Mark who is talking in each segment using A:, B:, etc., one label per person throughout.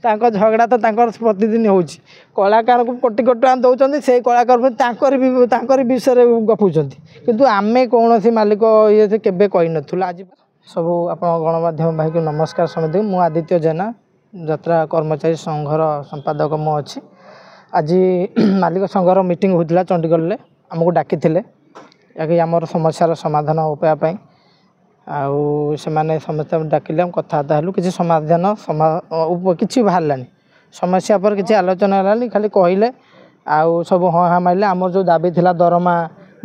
A: झगड़ा तो प्रतिदिन हो कलाकार को कोटी कोटी टका दौरान से कलाकार विषय गपुंट किंतु आमे कौन सी मालिक ये केवे कही नथुल आज सब आप गणमाध्यम भाई को नमस्कार समझ मु आदित्य जेना यात्रा कर्मचारी संघर संपादक मु अच्छी आज मालिक संघर मीटिंग होता चंडीगढ़ में आमको डाकी कि आमर समस्यार समाधान उपाय आउ से समस्त डाकिले कथबार्ता हलु किसी समाधान किसी बाहरलानी समस्या पर किसी आलोचना है खाली कहले आउ सब हाँ हाँ मारे आमर जो दाबी थिला दरमा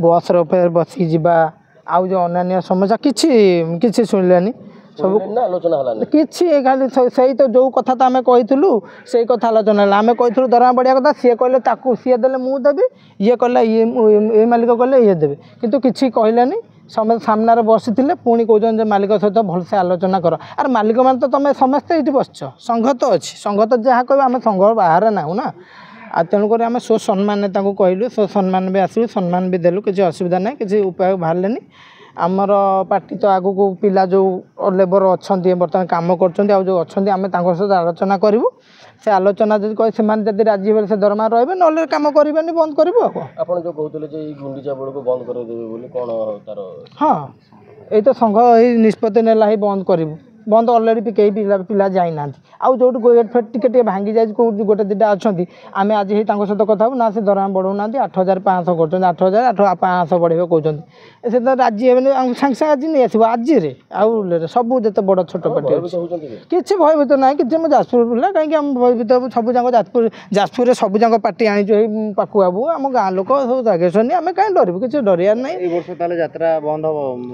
A: बस बसिक जावा आउ जो अन्य समस्या किसी शुणिलानी सब किसी खाली से तो जो कथा तो आम कहीलु से कथा आलोचना है आम कहीलु दरमा बढ़िया कथा सी कहले सी देले मुझे ये कहला ये मालिक कहले ये देवे किंतु किसी कहलानी समस्त सामने बसी पुणी कहते मालिक सहित भलसे आलोचना कर आर मालिक मान तो तुम समस्ते ये बसच संघ तो अच्छी संघ तो जहाँ कह आम संघ बाहर ना ना आ तेणुक आम स्वसम्मान कहलु स्वसम्मान भी आसलु सम्मान भी देलु किसी असुविधा ना किसी उपाय बाहर आमर पार्टी तो आगु को पिला जो लेबर अच्छा बर्तमान कम कर आम सहित आलोचना करूँ से आलोचना जब कहे से राजी हे से दरमा रे ना कम करें बंद करूँ
B: आपड़ जो कहते गुंडीचा बेल को बंद करदेवे कौन तार
A: हाँ ये तो संघ यही निष्पत्ति नेला बंद करूँ बंद अलरेडी कई पिला जाना आउ जो गेट फेट टे भांगी जाए गोटे दुटा अच्छा आम आज ही सहित कथा ना से दरमा बढ़ाऊना 8,500 कर 8,500 बढ़े कहते से तो राजी हे सागे सागे आज नहीं आसो आज आउ सब जिते बड़ छोट पार्टी किसी भयभीत ना कि जाजपुर पिला कहीं आम भयभीत सब जाजपुर सब जाक पार्टी आनीचु पाकु बाबू आम गाँ लोक सब जागेसन आम कहीं डरबू किसी डरियार ना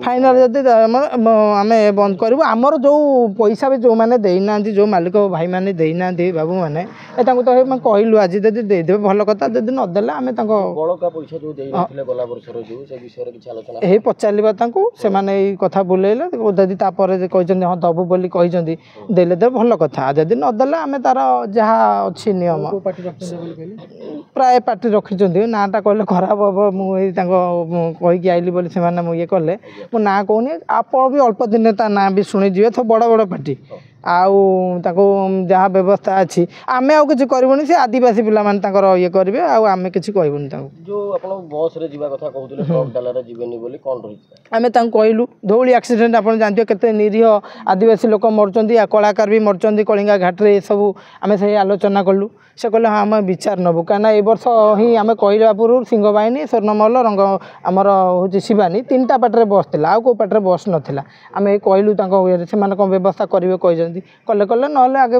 A: फाइनाल जब आम बंद करूँ आमर जो पैसा भी जो मैंने देना जो मालिक भाई मैंने देना बाबू मैंने तो कहलु आज जब देदेवे भल कथा जब नदेले आम यही पचारा से कथा बुलेले जदि कहते हाँ दबु बोली कहते देले दे भल कथा जदि नदेले आम तार जहाँ अच्छी नियम प्राय पार्टी रखी नाटा कहले खराब हम मुझे कहीकि आइली बोली से ये कले मो ना कहूनी आप भी अल्प दिन ता ना भी शुणीजे तो बड़ बड़ पार्टी आउ जहाँ व्यवस्था अच्छी आम आउ कि करबुनि से आदिवासी पिला ये करेंगे आम कि कहबुनि
B: जो आप बस रे जीवा कथा कहते ट्रक डाला जीवेनी बोली कौन रही
A: आम कहलु धौली एक्सीडेंट आप जानते केते निरीह आदिवासी लोक मरुंच कलाकार भी मरुंच कलिंगा घाट रे सब आम से आलोचना कलु से कहले हाँ आम विचार नबू कहीं ए वर्ष ही आम कहलापुर सिंह बाहिनी स्वर्णमहल रंग आमर हूँ शिवानी 3टा पार्टी बस थी आउ कौ पार्टी बस नाला आम ये कहलु से कौन व्यवस्था करेंगे कहते कले कले ना आगे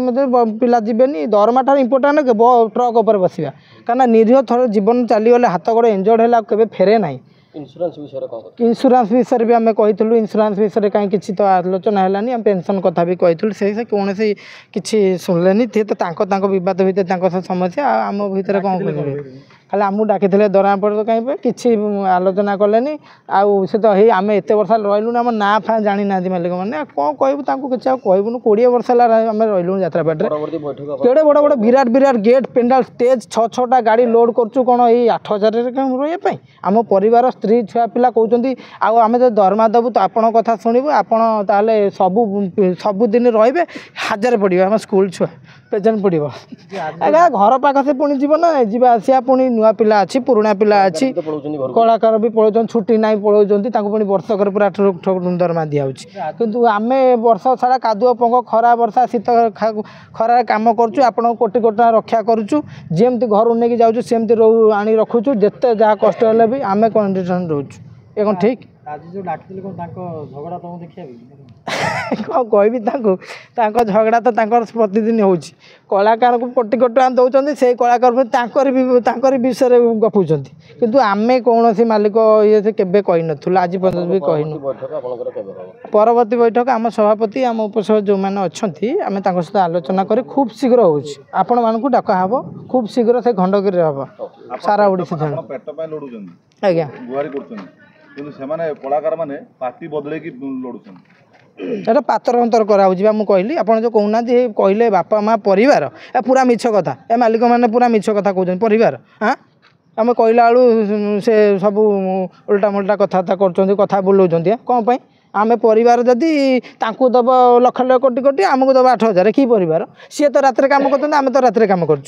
A: पिला जीवेनी दरमा ठार इंपोर्टाट ट्रक उपर बसवा कहीं निरीह थोड़े जीवन चलीगले हाथ गोड़ इंजर्ड है केवे फेरे ना इंश्योरेंस विषय भी आम कहीलु इंश्योरेंस विषय कहीं किसी तो आलोचना है पेंशन कथा भी कहीलु से कौन से किसी शुणिले तो बद भितर समस्या आम भितर कौन करेंगे खाली आमको डाकी दरमा पड़े कहीं किसी आलोचना कले आउ से तो ही आम एत वर्ष रही आम ना फा जानी ना मालिक मैंने कौन कहूँ किसी कहबून 20 वर्ष आम रही यात्रा पार्टी केड़े बड़ बड़ विराट विराट गेट पेंडाल स्टेज 6-6टा गाड़ी लोड करूँ कौन ये 8,000 रही आम परिवार स्त्री छुआ पिला कहते आम जो दरमा देवु तो आपण कथा शुणु आपड़ सबुदिन रे 1000 पड़े आम स्कूल छुआ प्रेजेंट पड़ो आज्ञा घर पाख से पुणी जीव ना जीवा आसिया पुणी नुआ पिला अच्छी पुराणा पिला अच्छी कलाकार भी पलाउं छुट्टी ना पलाउं पुणी वर्षक पूरा दरमा दिखाऊँच किंतु आम वर्ष सारा कादुआ पंग खरा वर्षा शीत खरार कम करुँ आप कोटी कोटी टका रक्षा करुँ जमी घर नहीं जाऊँ सेमती आनी रखुचु जिते जहाँ कष्ट है भी आम कंडीशन रोचु ये कौन ठीक
C: आज जो डाकते झगड़ा तुम देखिए
A: कह झगड़ा तो प्रतिदिन हो कलाकार को कोटी कोटी टका दौरान से कलाकार विषय गपुंट किंतु आम कौन सी मालिक ये केवे कही नथुल आज पर्यटन भी कहनु परवर्ती बैठक आम सभापति आम उपसभापति जो मैंने अच्छा आम सहित आलोचना कर खूब शीघ्र हो आपण मानक डाका हे खूब शीघ्र से खंडगिरी हम सारा ओडिशा आज्ञा
D: कलाकार मैंने पार्टी बदल
A: एटा पातर अंतर करा मुझे कहली आप जो कहना कहले बापा माँ परिवार ए पूरा मिछ कथा ए मालिक मैंने पूरा मिछ कथा कहते परिवार हाँ आम कहला बेलू से सब उल्टा मुल्टा कथबार्ता कर कथा बुलाऊँ कौन आम परिवार जदि दब लक्ष लक्ष कोटी कोटी आमको दब 8,000 कि परिवार सी तो रात कम कर आम तो रात कम करूँ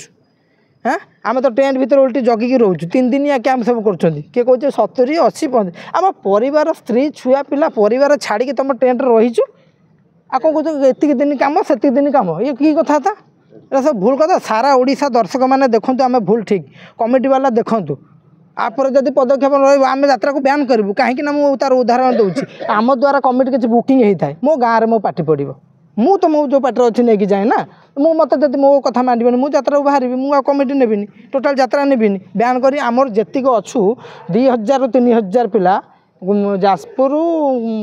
A: हाँ आम तो टेंट भर उल्टी जगिकी रोचु 3 दिनिया कैंप सब कर किए कहे 70 80 आम परिवार स्त्री छुआ पिला परिवार छाड़ी तुम टेंट रहीचु आ कौन कह एतिक दिन कम से दिन कम ये कि कथा था ये सब भूल कथा सारा ओडिशा दर्शक मैंने देखूँ आम भूल ठीक कमिटी वाला देखूँ आपर जब पदक्षेप रही यात्रा को बैन करूँ कहीं मुझे तार उदाहरण दूसरी आम द्वारा कमिटी किसी बुकिंग होता है मो गाँव में मो पार्टी पड़ो मु तो मो जो पार्टी अच्छी नहीं जाए ना मु मत जब मो कथा मानबे मुझे यात्रा बाहर मुझे कमिटी नेबिनी टोटाल यात्रा नेबिनी बैन करी आमर जेतिक अच्छू 2,000 ରୁ 3,000 पिला जाजपुर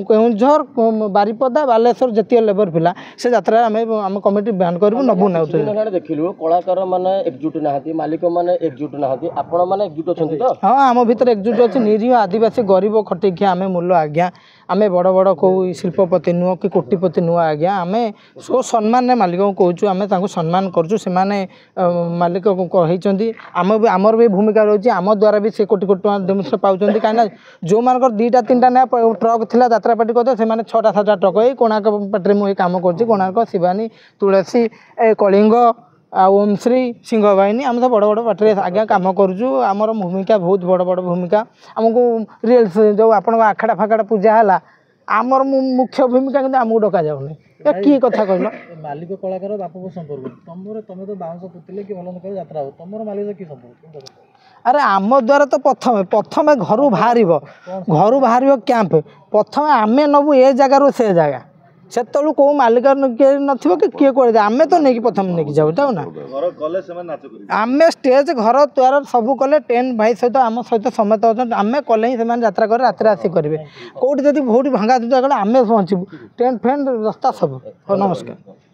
A: केउझर बारिपदा बालेश्वर जतिय लेबर पिला से यात्रा आम कमिटी बैन करूँ नबू ना
B: देखिलु कलाकार माने एकजुट नाहांती मालिक माने एकजुट नाहांती आपण माने एकजुट अछंती तो
A: हाँ आम भीतर एकजुट अच्छे निरीह आदिवासी गरीब खटिखिया आम मूल आज्ञा आम बड़ बड़ कौ शिल्पपति नुह कि कोटिपति नुह आज्ञा आम सो सम्मान मालिक को कहूँ आम सम्मान करुँ से मालिक कहते आमर भी भूमिका रही आम द्वारा भी से कोटी कोटी टका डेमोन्स्ट्रेट पाँच कहीं जो मान 2टा 3टा ना ट्रक थिला यात्रा पार्टी कहते से 6टा 7टा ट्रक ये कोणार्क पार्टी मुझे कम कर कोणार्क शिवानी तुलसी कलिंग ओमश्री सिंह बाहिनी आम तो बड़ बड़ पार्टी आज्ञा कम करुँ आमर भूमिका बहुत बड़ बड़ भूमिका आमको रिल्स जो आप आखड़ा फाखड़ा पूजा है आमर मुख्य भूमिका कि आमको डक जाऊनी कि कथा कहल
C: मालिक कलाकार बाप संपर्क तुम तो बाउंस पुतले कि भल यात्रा हो तुम मालिक कि संपर्क
A: अरे आम द्वारा तो प्रथम घर बाहर कैंप प्रथम आम नबू ए जगार से जगह से कौ मालिक नथिबो कि किए कह आम तो नहीं प्रथम नहीं जाऊ ना आम स्टेज घर द्वार सब कले टेंट भाई सहित आम सहित समेत अच्छा आम कले ही यात्रा कर रात आसिक करेंगे कौटी जब बहुत भांगा आम पहुँचू टेंट फेंट रास्ता सब नमस्कार।